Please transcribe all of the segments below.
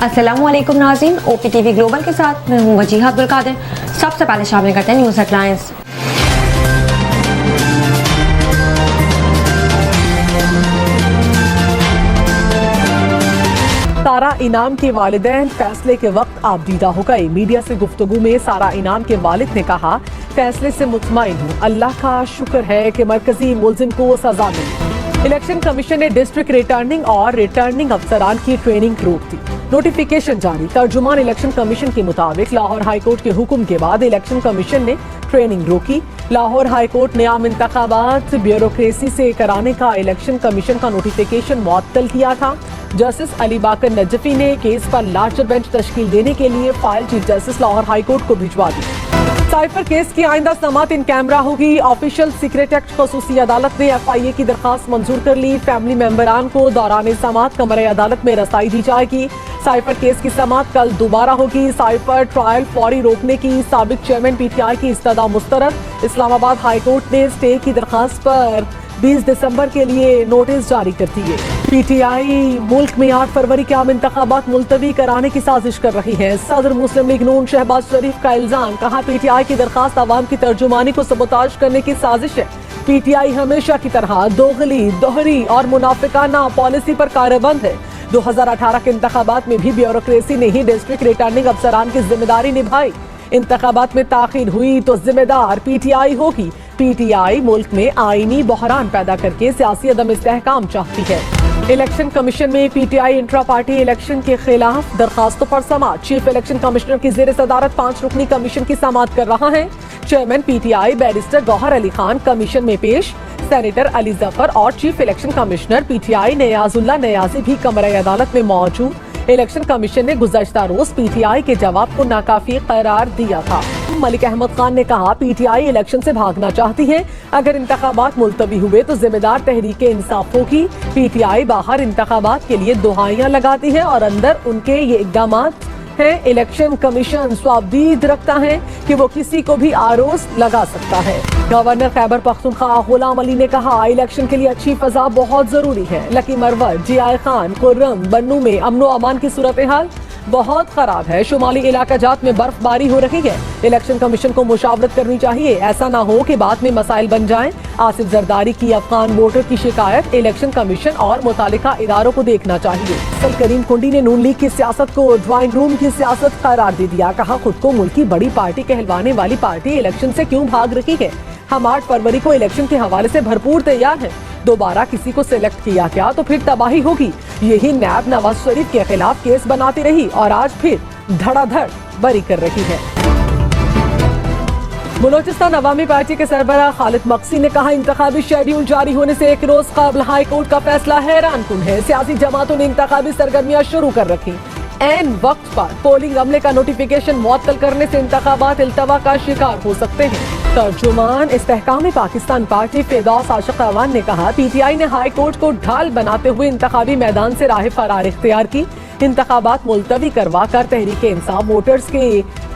अस्सलामु अलैकुम नाज़रीन, OPTV ग्लोबल के साथ मैं हूँ वजीहा अब्दुल कादिर। सबसे पहले शामिल करते हैं न्यूज़ हेडलाइंस। सारा इनाम के वालिदैन फैसले के वक्त आबदीदा हो गए। मीडिया से गुफ्तगू में सारा इनाम के वालिद ने कहा, फैसले से मुतमईन हूँ, अल्लाह का शुक्र है कि मरकजी मुल्जिम को सजा मिली। इलेक्शन कमीशन ने डिस्ट्रिक्ट रिटर्निंग और रिटर्निंग अफसरान की ट्रेनिंग रोक दी। नोटिफिकेशन जारी। तर्जुमान इलेक्शन कमीशन के मुताबिक लाहौर हाई कोर्ट के हुक्म के बाद इलेक्शन कमीशन ने ट्रेनिंग रोकी। लाहौर हाई कोर्ट ने आम इंतखाबात ब्यूरोक्रेसी से कराने का इलेक्शन कमीशन का नोटिफिकेशन मुअत्तल किया था। जस्टिस अली बाकर नजफी ने केस पर लार्जर बेंच तश्कील देने के लिए file chief justice Lahore high court को भिजवा दी। साइफर केस की आइंदा समात इन कैमरा होगी। ऑफिशियल सीक्रेट एक्ट खसूसी अदालत ने FIA की दरखास्त मंजूर कर ली। फैमिली मेंबरान को दौरान समात कमरे अदालत में रसाई दी जाएगी। साइफर केस की समात कल दोबारा होगी। साइफर ट्रायल फौरी रोकने की साबिक चेयरमैन PTI की इस्तदा मुस्तरद। इस्लामाबाद हाई कोर्ट ने स्टे की दरखास्त पर 20 दिसंबर के लिए नोटिस जारी कर दिए। PTI मुल्क में 8 फरवरी के आम इंतखाबात मुलतवी कराने की साजिश कर रही है। सदर मुस्लिम लीग नून शहबाज शरीफ का इल्जाम, कहा PTI की दरखास्त आवाम की तर्जुमानी को सबोताज करने की साजिश है। PTI हमेशा की तरह दोगली, दोहरी और मुनाफिकाना पॉलिसी पर कारबंद है। 2018 के इंतखाबात में भी ब्यूरोक्रेसी ने ही डिस्ट्रिक्ट रिटर्निंग अफसरान की जिम्मेदारी निभाई। इंतखाबात में ताखीर हुई तो जिम्मेदार PTI होगी। PTI मुल्क में आईनी बहरान पैदा करके सियासी अदम इस्तेहकाम चाहती है। इलेक्शन कमीशन में PTI इंट्रा पार्टी इलेक्शन के खिलाफ दरखास्तों पर समाअत। चीफ इलेक्शन कमिश्नर की जेर सदारत 5 रुकनी कमीशन की समाअत कर रहा है। Chairman PTI barrister Gohar Ali Khan commission में पेश। सेनेटर अली जफर और chief election commissioner PTI Niazullah Niazi भी कमरे अदालत में मौजूद। इलेक्शन कमीशन ने गुज़श्ता रोज PTI के जवाब को नाकाफी करार दिया था। मलिक अहमद खान ने कहा, PTI इलेक्शन से भागना चाहती है। अगर इंतखाबात मुलतवी हुए तो जिम्मेदार तहरीक इंसाफ होगी। PTI बाहर इंतखाबात के लिए दुहाइयां लगाती है और अंदर उनके ये इक़दामात है। इलेक्शन कमीशन स्वाबदीद रखता है कि वो किसी को भी आरोज लगा सकता है। गवर्नर खैबर पख्तूनख्वा गुलाम अली ने कहा, इलेक्शन के लिए अच्छी फजा बहुत जरूरी है। लकी मरवत, जिया खान, कुर्रम, बन्नू में अमनो अमान की सूरत हाल बहुत खराब है। शुमाली इलाका जात में बर्फबारी हो रही है। इलेक्शन कमीशन को मुशावरत करनी चाहिए, ऐसा ना हो कि बाद में मसाइल बन जाएं। आसिफ जरदारी की अफगान वोटर की शिकायत इलेक्शन कमीशन और मुतालिका इदारों को देखना चाहिए। अफजल करीम कुंडी ने नून लीग की सियासत को ड्राइंग रूम की सियासत करार दे दिया। कहा, खुद को मुल्क की बड़ी पार्टी कहलवाने वाली पार्टी इलेक्शन से क्यों भाग रही है। हम 8 फरवरी को इलेक्शन के हवाले से भरपूर तैयार हैं। दोबारा किसी को सिलेक्ट किया गया तो फिर तबाही होगी। यही नैब नवाज शरीफ के खिलाफ केस बनाती रही और आज फिर धड़ाधड़ बरी कर रही है। बलोचिस्तान अवामी पार्टी के सरबराह खालिद मक्सी ने कहा, इंतखाबी शेड्यूल जारी होने से 1 रोज कबल हाई कोर्ट का फैसला हैरान कुन है। सियासी जमातों ने इंतखाबी सरगर्मियां शुरू कर रखी। ऐन वक्त पर पोलिंग अमले का नोटिफिकेशन मुअत्तल करने से इंतखाबात इल्तवा का शिकार हो सकते हैं। तर्जुमान इस्तेहकाम पाकिस्तान पार्टी फिरदौस आशिक अवान ने कहा, PTI ने हाई कोर्ट को ढाल बनाते हुए इंतखाबी मैदान से राह फरार इख्तियार की। इंतखाबात मुलतवी करवा कर तहरीक इंसाफ वोटर्स के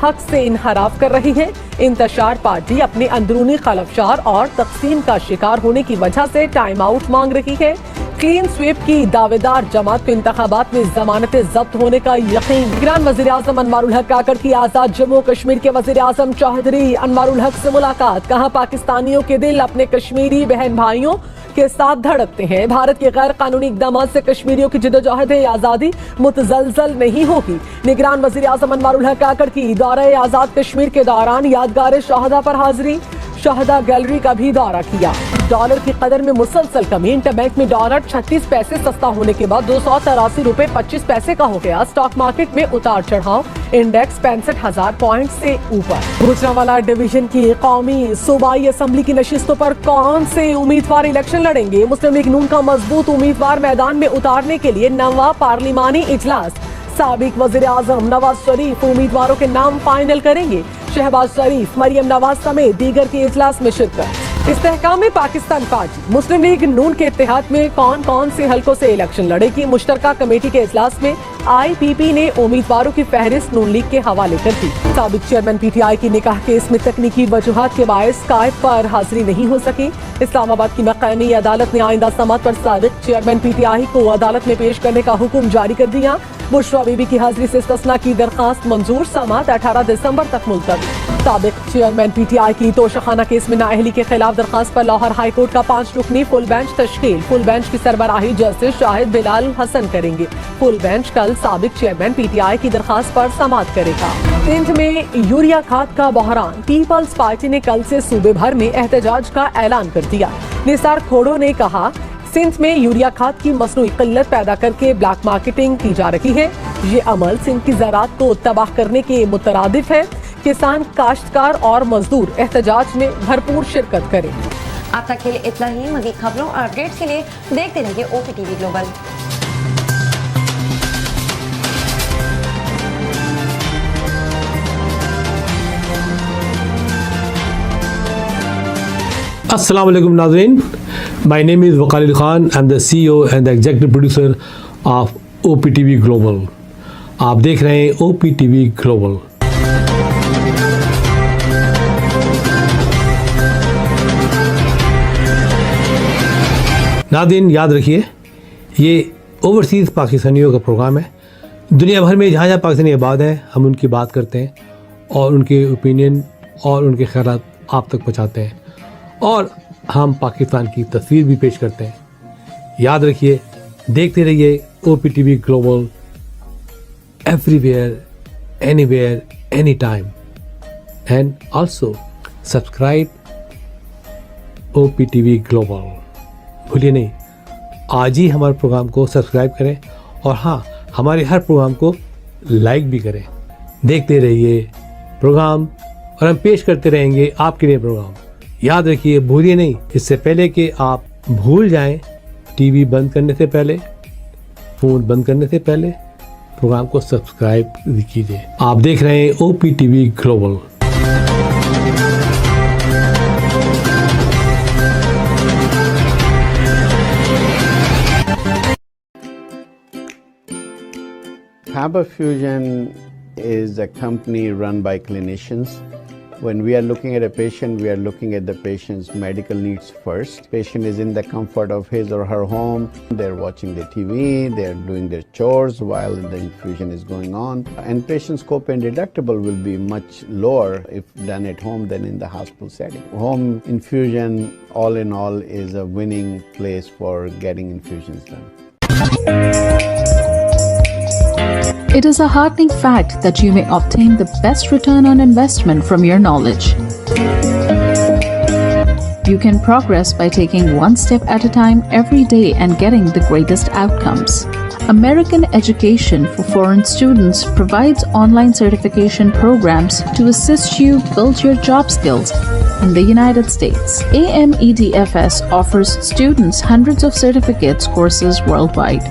हक से इनहराफ कर रही है। इंतशार पार्टी अपने अंदरूनी खलफशार और तकसीम का शिकार होने की वजह से टाइम आउट मांग रही है। क्लीन स्वीप की दावेदार जमात को इंतखाबात में जमानतें जब्त होने का यकीन। निगरान वज़ीर आज़म अनवारुल हक काकड़ की आजाद जम्मू कश्मीर के वज़ीर आज़म चौधरी अनवारुल हक से मुलाकात। कहा, पाकिस्तानियों के दिल अपने कश्मीरी बहन भाइयों के साथ धड़कते हैं। भारत के गैर कानूनी इक़दामात से कश्मीरियों की जिद्दोजहद आज़ादी मुतज़लज़ल नहीं होगी। निगरान वज़ीर आज़म अनवारुल हक काकड़ की दौरे आज़ाद कश्मीर के दौरान यादगार शहादा पर हाजिरी। शहादा गैलरी का भी दौरा किया। डॉलर की कदर में मुसलसल कमी। इंटरबैंक में डॉलर 36 पैसे सस्ता होने के बाद 283 रुपए 25 पैसे का हो गया। स्टॉक मार्केट में उतार चढ़ाव। इंडेक्स 65,000 पॉइंट से ऊपर। गुजरांवाला डिवीजन की कौमी सूबाई असेंबली की नशिस्तों पर कौन से उम्मीदवार इलेक्शन लड़ेंगे। मुस्लिम लीग नून का मजबूत उम्मीदवार मैदान में उतारने के लिए 9वां पार्लिमानी इजलास। साबिक वज़ीर आज़म नवाज शरीफ उम्मीदवारों के नाम फाइनल करेंगे। शहबाज शरीफ, मरियम नवाज समेत दीगर के इजलास में शिरकत। इस्तेहकाम पाकिस्तान पार्टी मुस्लिम लीग नून के इत्तेहाद में कौन कौन से हलकों से इलेक्शन लड़ेगी। मुश्तरका कमेटी के इजलास में IPP ने उम्मीदवारों की फहरिस्त नून लीग के हवाले कर दी। साबिक चेयरमैन PTI की निकाह केस में तकनीकी वजूहात के बायस कायद पर हाजिरी नहीं हो सकी। इस्लामाबाद की मकामी अदालत ने आइंदा समात पर साबिक चेयरमैन PTI को अदालत में पेश करने का हुक्म जारी कर दिया। बुशरा बीबी की हाजिरी से इस्तिस्ना की दरखास्त मंजूर, समात 18 दिसंबर तक मुलतवी। साबिक चेयरमैन PTI की तोशाखाना केस में नाअहली के खिलाफ दरखास्त पर लाहौर हाई कोर्ट का 5 रुकनी फुल बेंच तश्कील। फुल बेंच की सरबराही जस्टिस शाहिद बिलाल हसन करेंगे। फुल बेंच कल साबिक चेयरमैन PTI की दरखास्त पर समात करेगा। सिंध में यूरिया खाद का बहरान, पीपल्स पार्टी ने कल से सूबे भर में एहतजाज का ऐलान कर दिया। निसार खोड़ो ने कहा, सिंध में यूरिया खाद की मसनूई किल्लत पैदा करके ब्लैक मार्केटिंग की जा रही है। ये अमल सिंध की ज़राअत को तबाह करने के मुतरादिफ है। किसान, काश्तकार और मजदूर एहतजाज में भरपूर शिरकत करें। अब तक के लिए इतना ही। मज़ीद खबरों और अपडेट्स के लिए देखते रहिए OPTV ग्लोबल। अस्सलाम वालेकुम नाज़रीन, my name is Wakal Khan, I am the CEO and the executive producer of OPTV global. आप देख रहे हैं OPTV ग्लोबल। नाज़रीन याद रखिए, ये ओवरसीज़ पाकिस्तानियों का प्रोग्राम है। दुनिया भर में जहाँ जहाँ पाकिस्तानी आबाद हैं, हम उनकी बात करते हैं और उनके ओपिनियन और उनके ख़यालात आप तक पहुँचाते हैं और हम पाकिस्तान की तस्वीर भी पेश करते हैं। याद रखिए, देखते रहिए OPTV global, everywhere, anywhere, any time, and also subscribe OPTV global. भूलिए नहीं, आज ही हमारे प्रोग्राम को सब्सक्राइब करें और हाँ, हमारे हर प्रोग्राम को लाइक भी करें। देखते रहिए प्रोग्राम और हम पेश करते रहेंगे आपके लिए प्रोग्राम। याद रखिए, भूलिए नहीं, इससे पहले कि आप भूल जाएं, टीवी बंद करने से पहले, फ़ोन बंद करने से पहले प्रोग्राम को सब्सक्राइब कीजिए। आप देख रहे हैं OPTV global. Faber Fusion is a company run by clinicians. When we are looking at a patient, we are looking at the patient's medical needs first. Patient is in the comfort of his or her home. They're watching the TV, they're doing their chores while the infusion is going on. And patient's copay and deductible will be much lower if done at home than in the hospital setting. Home infusion, all in all, is a winning place for getting infusions done. It is a heartening fact that you may obtain the best return on investment from your knowledge. You can progress by taking one step at a time every day and getting the greatest outcomes. American Education for Foreign Students provides online certification programs to assist you build your job skills in the United States. AMEDFS offers students hundreds of certificates courses worldwide.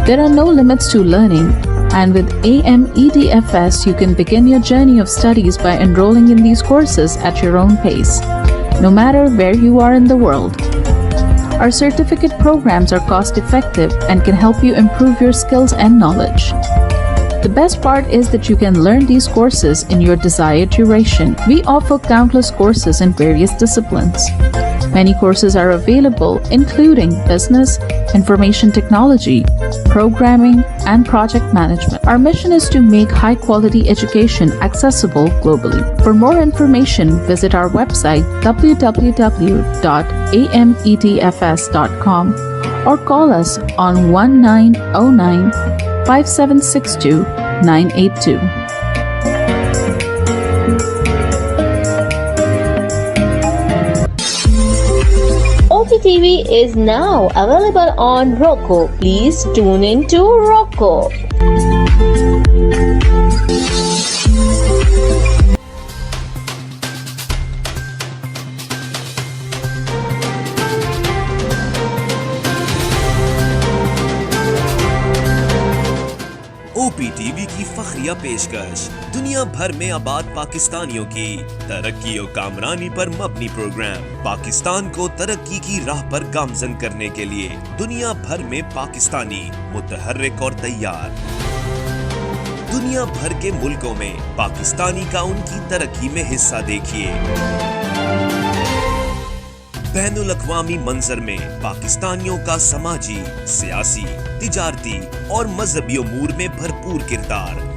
There are no limits to learning, and with AMEDFS, you can begin your journey of studies by enrolling in these courses at your own pace, no matter where you are in the world. Our certificate programs are cost-effective and can help you improve your skills and knowledge. The best part is that you can learn these courses in your desired duration. We offer countless courses in various disciplines. Many courses are available, including business, information technology, programming, and project management. Our mission is to make high-quality education accessible globally. For more information, visit our website www.amedfs.com or call us on 1909-5762-982. OPTV is now available on Roku. Please tune in to Roku. OPTV की फखरी شہریہ پیشکش دنیا بھر میں آباد پاکستانیوں کی ترقی و کامرانی پر مبنی پروگرام پاکستان کو ترقی کی راہ پر گامزن کرنے کے لیے دنیا بھر میں پاکستانی متحرک اور تیار. دنیا بھر کے ملکوں میں پاکستانی کا ان کی ترقی میں حصہ دیکھیے. بین الاقوامی منظر میں پاکستانیوں کا سماجی، سیاسی، تجارتی اور مذہبی امور میں بھرپور کردار.